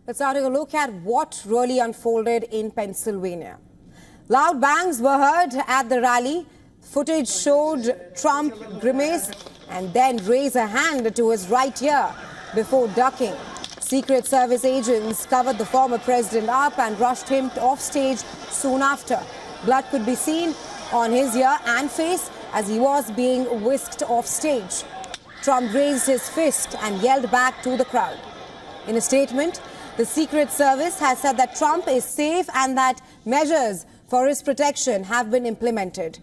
Let's now take a look at what really unfolded in Pennsylvania. Loud bangs were heard at the rally. Footage showed Trump grimace and then raise a hand to his right ear before ducking. Secret Service agents covered the former president up and rushed him off stage soon after. Blood could be seen on his ear and face as he was being whisked off stage. Trump raised his fist and yelled back to the crowd. In a statement, the Secret Service has said that Trump is safe and that measures for his protection have been implemented.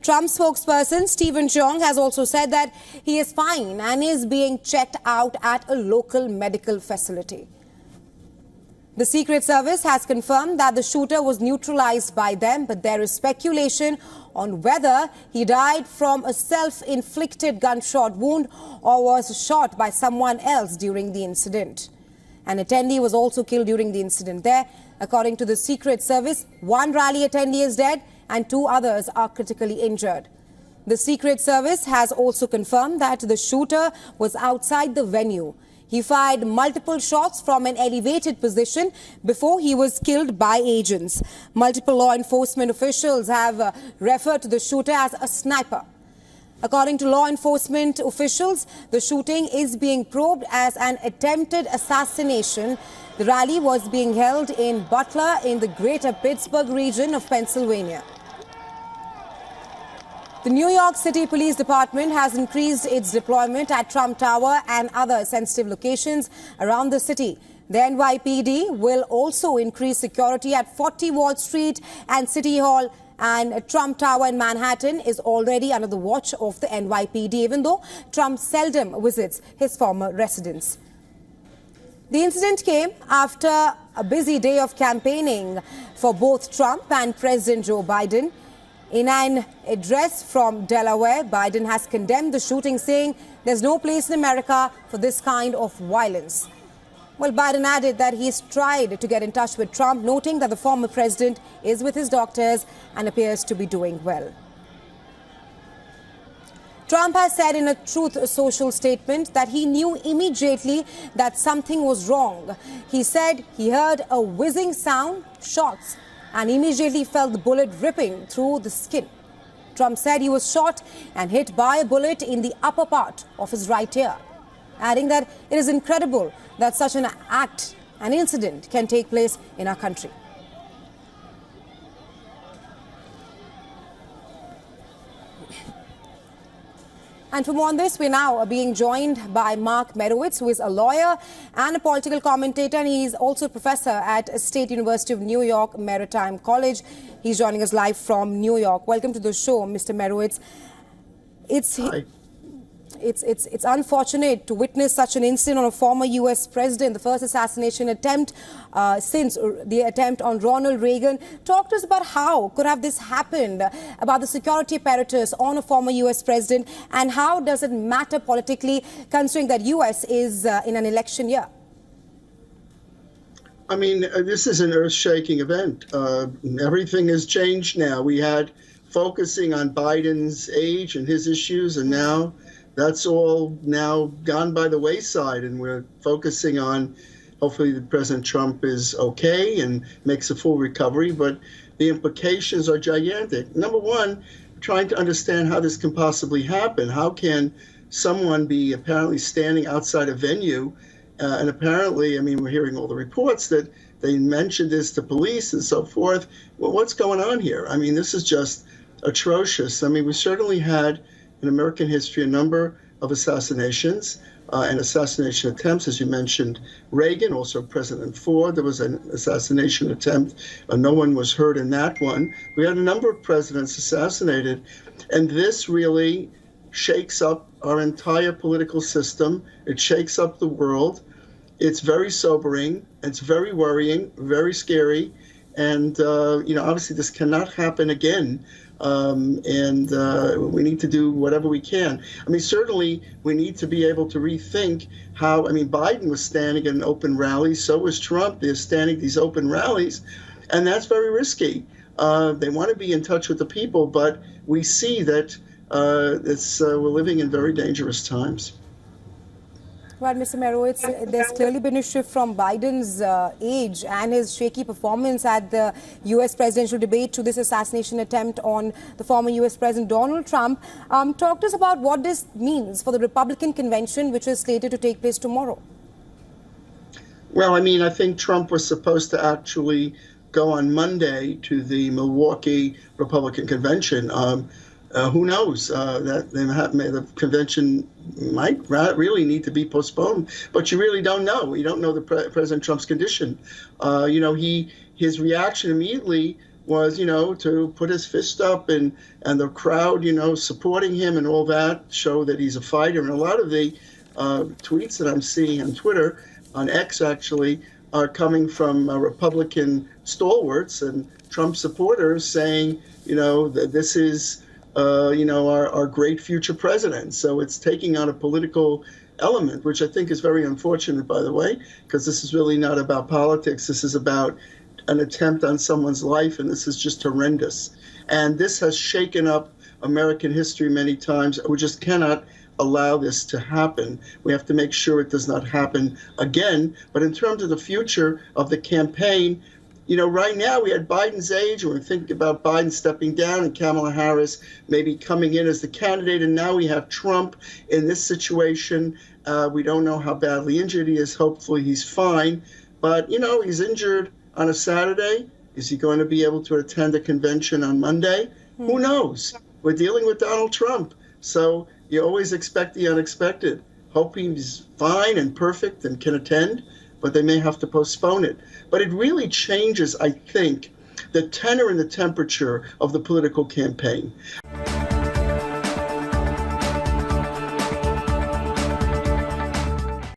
Trump spokesperson Stephen Chung has also said that he is fine and is being checked out at a local medical facility. The Secret Service has confirmed that the shooter was neutralized by them, but there is speculation on whether he died from a self-inflicted gunshot wound or was shot by someone else during the incident. An attendee was also killed during the incident there. According to the Secret Service, one rally attendee is dead and 2 others are critically injured. The Secret Service has also confirmed that the shooter was outside the venue. He fired multiple shots from an elevated position before he was killed by agents. Multiple law enforcement officials have referred to the shooter as a sniper. According to law enforcement officials, the shooting is being probed as an attempted assassination. The rally was being held in Butler in the greater Pittsburgh region of Pennsylvania. The New York City Police Department has increased its deployment at Trump Tower and other sensitive locations around the city. The NYPD will also increase security at 40 Wall Street and City Hall, and Trump Tower in Manhattan is already under the watch of the NYPD, even though Trump seldom visits his former residence. The incident came after a busy day of campaigning for both Trump and President Joe Biden. In an address from Delaware, Biden has condemned the shooting, saying there's no place in America for this kind of violence. Well, Biden added that he's tried to get in touch with Trump, noting that the former president is with his doctors and appears to be doing well. Trump has said in a Truth Social statement that he knew immediately that something was wrong. He said he heard a whizzing sound, shots, and immediately felt the bullet ripping through the skin. Trump said he was shot and hit by a bullet in the upper part of his right ear, adding that it is incredible that such an incident can take place in our country. And for more on this, we're now being joined by Mark Merowitz, who is a lawyer and a political commentator, and he's also a professor at State University of New York Maritime College. He's joining us live from New York. Welcome to the show, Mr. Merowitz. It's unfortunate to witness such an incident on a former U.S. president, the first assassination attempt since the attempt on Ronald Reagan. Talk to us about how could have this happened, about the security apparatus on a former U.S. president, and how does it matter politically, considering that U.S. is in an election year? I mean, this is an earth-shaking event. Everything has changed now. We had focusing on Biden's age and his issues, and now that's all now gone by the wayside, and we're focusing on hopefully that President Trump is okay and makes a full recovery, but the implications are gigantic. Number one, trying to understand how this can possibly happen. How can someone be apparently standing outside a venue and apparently, I mean, we're hearing all the reports that they mentioned this to police and so forth. Well, what's going on here? I mean, this is just atrocious. I mean, we certainly had in American history a number of assassinations and assassination attempts, as you mentioned, Reagan, also President Ford. There was an assassination attempt. No one was hurt in that one. We had a number of presidents assassinated, and this really shakes up our entire political system. It shakes up the world. It's very sobering. It's very worrying, very scary. And, obviously this cannot happen again. We need to do whatever we can. I mean, certainly we need to be able to rethink how, I mean, Biden was standing in open rallies, so was Trump. They're standing these open rallies, and that's very risky. They want to be in touch with the people, but we see that we're living in very dangerous times. Well, Mr. Merowitz, there's clearly been a shift from Biden's age and his shaky performance at the U.S. presidential debate to this assassination attempt on the former U.S. President Donald Trump. Talk to us about what this means for the Republican convention, which is slated to take place tomorrow. Well, I mean, I think Trump was supposed to actually go on Monday to the Milwaukee Republican convention. Who knows? The convention might really need to be postponed, but you really don't know. You don't know President Trump's condition. His reaction immediately was, to put his fist up, and the crowd, supporting him and all that, show that he's a fighter. And a lot of the tweets that I'm seeing on Twitter, on X actually, are coming from Republican stalwarts and Trump supporters saying, that this is our great future president. So it's taking on a political element, which I think is very unfortunate, by the way, because this is really not about politics. This is about an attempt on someone's life, and this is just horrendous. And this has shaken up American history many times. We just cannot allow this to happen. We have to make sure it does not happen again. But in terms of the future of the campaign, right now we had Biden's age, and we're thinking about Biden stepping down and Kamala Harris maybe coming in as the candidate. And now we have Trump in this situation. We don't know how badly injured he is. Hopefully he's fine. But, he's injured on a Saturday. Is he going to be able to attend a convention on Monday? Who knows? We're dealing with Donald Trump. So you always expect the unexpected. Hope he's fine and perfect and can attend, but they may have to postpone it. But it really changes, I think, the tenor and the temperature of the political campaign.